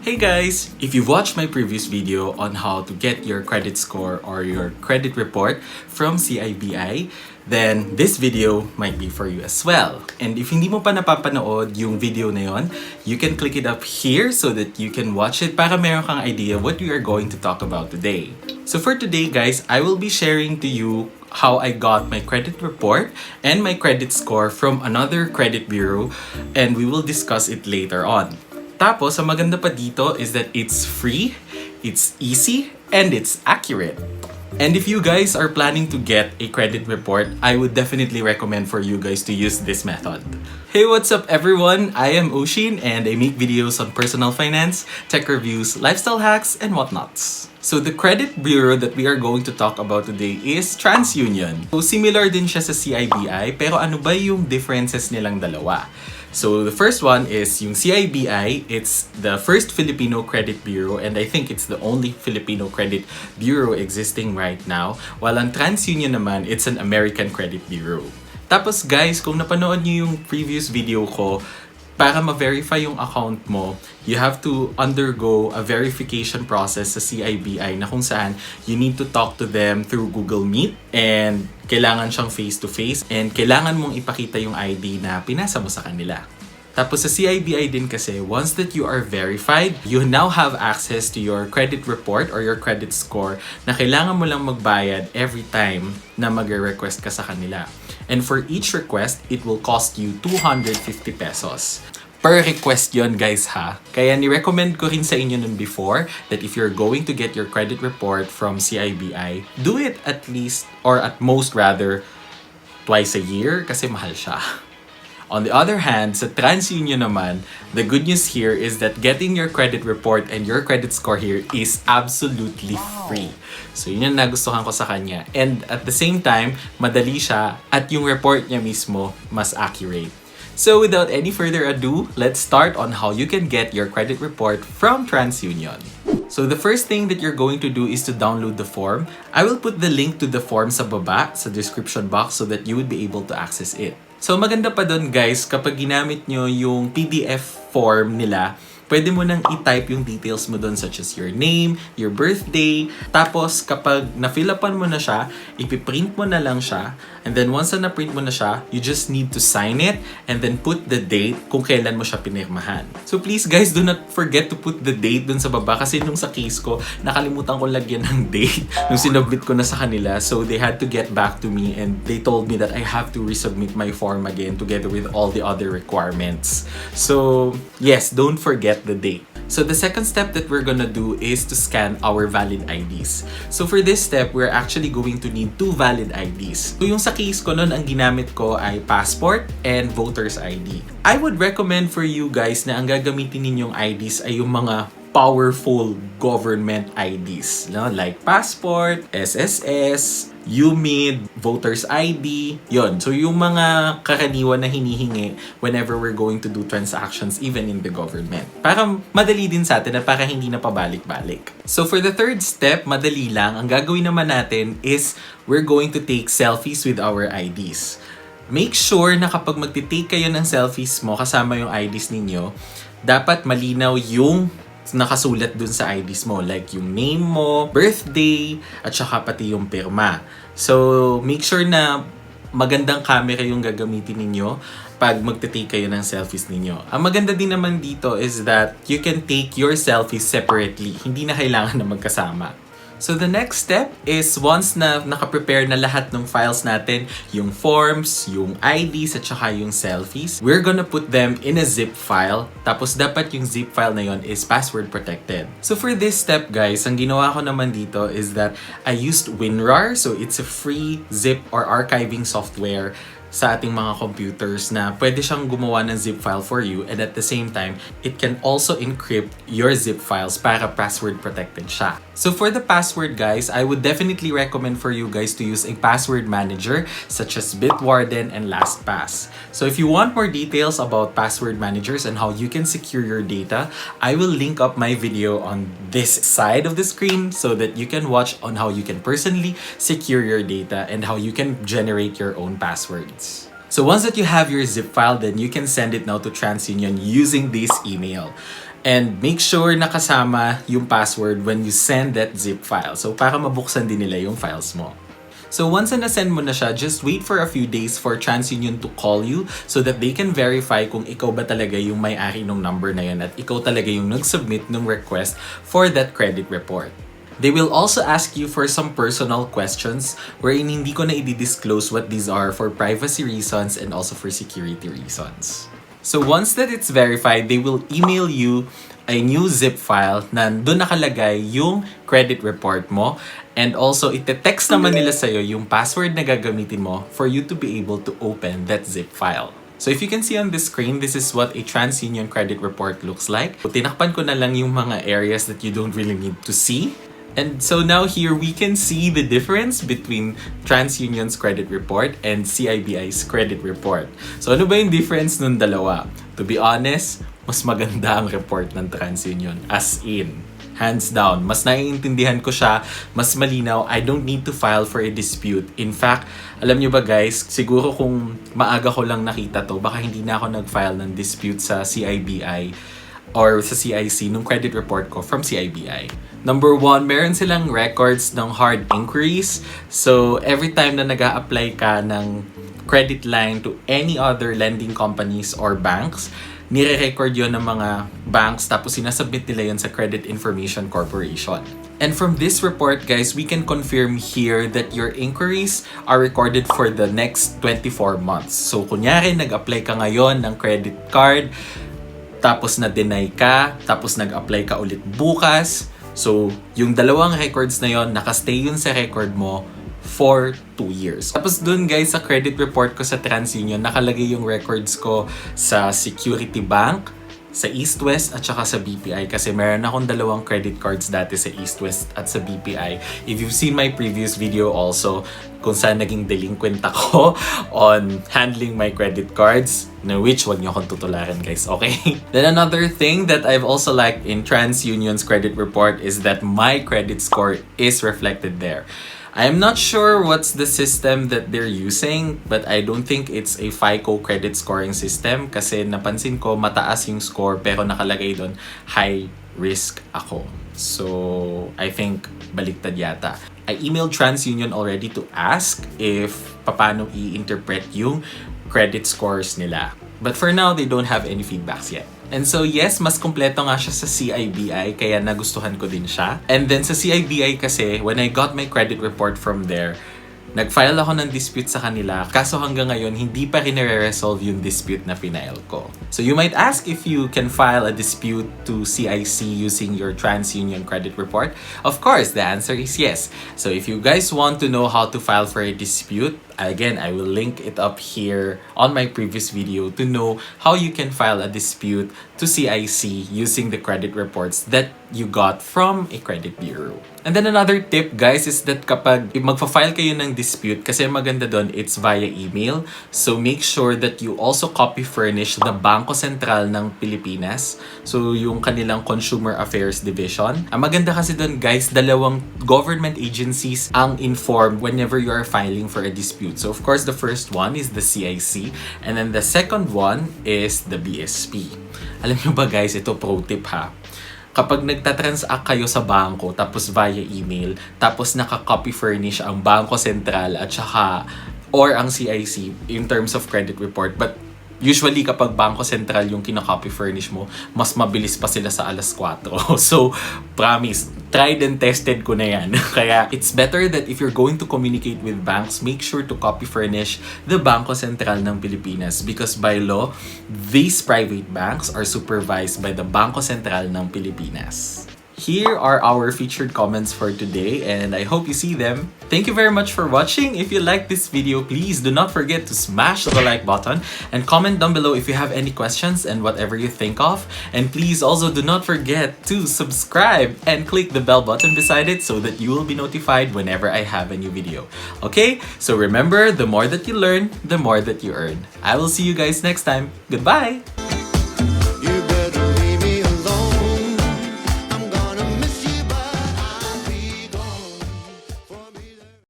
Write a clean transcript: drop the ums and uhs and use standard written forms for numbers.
Hey guys! If you've watched my previous video on how to get your credit score or your credit report from CIBI, then this video might be for you as well. And if hindi mo pa napapanood yung video na yon, you can click it up here so that you can watch it para meron kang idea what we are going to talk about today. So for today guys, I will be sharing to you how I got my credit report and my credit score from another credit bureau, and we will discuss it later on. Tapos, ang maganda pa dito is that it's free, it's easy, and it's accurate. And if you guys are planning to get a credit report, I would definitely recommend for you guys to use this method. Hey, what's up everyone? I am Oshean and I make videos on personal finance, tech reviews, lifestyle hacks, and whatnots. So the credit bureau that we are going to talk about today is TransUnion. So similar din siya sa CIBI, pero ano ba yung differences nilang dalawa? So the first one is yung CIBI. It's the first Filipino credit bureau and I think it's the only Filipino credit bureau existing right now. While ang TransUnion naman, it's an American credit bureau. Tapos guys, kung napanood niyo yung previous video ko, para ma-verify yung account mo, you have to undergo a verification process sa CIBI na kung saan you need to talk to them through Google Meet and kailangan siyang face-to-face and kailangan mong ipakita yung ID na pinasa mo sa kanila. Tapos sa CIBI din kasi, once that you are verified, you now have access to your credit report or your credit score na kailangan mo lang magbayad every time na mag-request ka sa kanila. And for each request, it will cost you 250 pesos. Per request yon guys ha. Kaya ni-recommend ko rin sa inyo nun before that if you're going to get your credit report from CIBI, do it at least or at most rather twice a year kasi mahal siya. On the other hand, sa TransUnion naman, the good news here is that getting your credit report and your credit score here is absolutely free. So yun yung nagustuhan ko sa kanya. And at the same time, madali siya at yung report niya mismo mas accurate. So without any further ado, let's start on how you can get your credit report from TransUnion. So the first thing that you're going to do is to download the form. I will put the link to the form sa baba, sa description box so that you would be able to access it. So maganda pa doon guys, kapag ginamit nyo yung PDF form nila, pwede mo nang i-type yung details mo doon such as your name, your birthday. Tapos kapag na-fill upan mo na siya, ipiprint mo na lang siya. And then once na na-print mo na siya, you just need to sign it and then put the date kung kailan mo siya pinirmahan. So please guys, do not forget to put the date doon sa baba kasi nung sa case ko, nakalimutan ko lagyan ng date nung sinubmit ko na sa kanila. So they had to get back to me and they told me that I have to resubmit my form again together with all the other requirements. So yes, don't forget the date. So the second step that we're gonna do is to scan our valid IDs. So for this step, we're actually going to need 2 valid IDs. So yung sa case ko nun, ang ginamit ko ay passport and voter's ID. I would recommend for you guys na ang gagamitin ninyong IDs ay yung mga powerful government IDs, no? Like passport, SSS, UMID, voter's ID, yon. So yung mga karaniwan na hinihingi whenever we're going to do transactions even in the government. Para madali din sa atin at para hindi na pabalik-balik. So for the third step, madali lang. Ang gagawin naman natin is we're going to take selfies with our IDs. Make sure na kapag magtitake kayo ng selfies mo kasama yung IDs ninyo, dapat malinaw yung nakasulat dun sa IDs mo, like yung name mo, birthday, at saka pati yung pirma. So, make sure na magandang camera yung gagamitin ninyo pag magte-take kayo ng selfies ninyo. Ang maganda din naman dito is that you can take your selfies separately. Hindi na kailangan na magkasama. So the next step is once na nakaprepare na lahat ng files natin, yung forms, yung IDs, at saka yung selfies, we're gonna put them in a zip file. Tapos dapat yung zip file na yon is password protected. So for this step guys, ang ginawa ko naman dito is that I used WinRAR. So it's a free zip or archiving software sa ating mga computers na pwede siyang gumawa ng zip file for you, and at the same time, it can also encrypt your zip files para password protected siya. So for the password guys, I would definitely recommend for you guys to use a password manager such as Bitwarden and LastPass. So if you want more details about password managers and how you can secure your data, I will link up my video on this side of the screen so that you can watch on how you can personally secure your data and how you can generate your own passwords. So once that you have your zip file, then you can send it now to TransUnion using this email. And make sure nakasama yung password when you send that zip file. So para mabuksan din nila yung files mo. So once na send mo na siya, just wait for a few days for TransUnion to call you so that they can verify kung ikaw ba talaga yung may-ari ng number na yun at ikaw talaga yung nag-submit ng request for that credit report. They will also ask you for some personal questions wherein hindi ko na i-disclose what these are for privacy reasons and also for security reasons. So once that it's verified, they will email you a new zip file na doon nakalagay yung credit report mo. And also, ite-text naman nila sa'yo yung password na gagamitin mo for you to be able to open that zip file. So if you can see on the screen, this is what a TransUnion credit report looks like. Tinakpan ko na lang yung mga areas that you don't really need to see. And so now here we can see the difference between TransUnion's credit report and CIBI's credit report. So ano ba yung difference nun dalawa? To be honest, mas maganda ang report ng TransUnion. As in, hands down. Mas naiintindihan ko siya, mas malinaw. I don't need to file for a dispute. In fact, alam nyo ba guys, siguro kung maaga ko lang nakita to, baka hindi na ako nag-file ng dispute sa CIBI or sa CIC nung credit report ko from CIBI. Number one, meron silang records ng hard inquiries. So, every time na nag-a-apply ka ng credit line to any other lending companies or banks, nire-record yon ng mga banks tapos sinasubmit nila yon sa Credit Information Corporation. And from this report, guys, we can confirm here that your inquiries are recorded for the next 24 months. So, kunyari, nag-apply ka ngayon ng credit card, tapos na-deny ka, tapos nag-apply ka ulit bukas. So, yung dalawang records na yon, nakastay yun sa record mo for 2 years. Tapos dun guys, sa credit report ko sa TransUnion, nakalagay yung records ko sa Security Bank, sa East West at saka sa BPI kasi meron akong dalawang credit cards dati sa East West at sa BPI. If you've seen my previous video also kung saan naging delinquent ako on handling my credit cards, na which wag niyo akong tutularan guys, okay? Then another thing that I've also liked in TransUnion's credit report is that my credit score is reflected there. I'm not sure what's the system that they're using, but I don't think it's a FICO credit scoring system kasi napansin ko mataas yung score pero nakalagay doon high risk ako. So, I think baliktad yata. I emailed TransUnion already to ask if paano i-interpret yung credit scores nila. But for now, they don't have any feedbacks yet. And so yes, mas kompleto nga siya sa CIBI kaya nagustuhan ko din siya. And then sa CIBI kasi, when I got my credit report from there, nag-file ako ng dispute sa kanila. Kaso hanggang ngayon, hindi pa rin nare-resolve yung dispute na final ko. So you might ask if you can file a dispute to CIC using your TransUnion credit report. Of course, the answer is yes. So if you guys want to know how to file for a dispute, again, I will link it up here on my previous video to know how you can file a dispute to CIC using the credit reports that you got from a credit bureau. And then another tip, guys, is that kapag magfa-file kayo ng dispute, kasi maganda doon, it's via email. So make sure that you also copy furnish the Bangko Sentral ng Pilipinas. So yung kanilang Consumer Affairs Division. Ang maganda kasi doon, guys, dalawang government agencies ang informed whenever you are filing for a dispute. So of course, the first one is the CIC, and then the second one is the BSP. Alam nyo ba guys, ito pro tip ha. Kapag nagtatransact kayo sa bangko, tapos via email, tapos naka-copy furnish ang Bangko Sentral at saka or ang CIC in terms of credit report, but usually kapag Bangko Sentral yung kina-copy furnish mo, mas mabilis pa sila sa 4:00. So, promise, tried and tested ko na yan. Kaya, it's better that if you're going to communicate with banks, make sure to copy furnish the Bangko Sentral ng Pilipinas because by law, these private banks are supervised by the Bangko Sentral ng Pilipinas. Here are our featured comments for today and I hope you see them. Thank you very much for watching. If you like this video, please do not forget to smash the like button and comment down below if you have any questions and whatever you think of. And please also do not forget to subscribe and click the bell button beside it so that you will be notified whenever I have a new video. Okay? So remember, the more that you learn, the more that you earn. I will see you guys next time. Goodbye!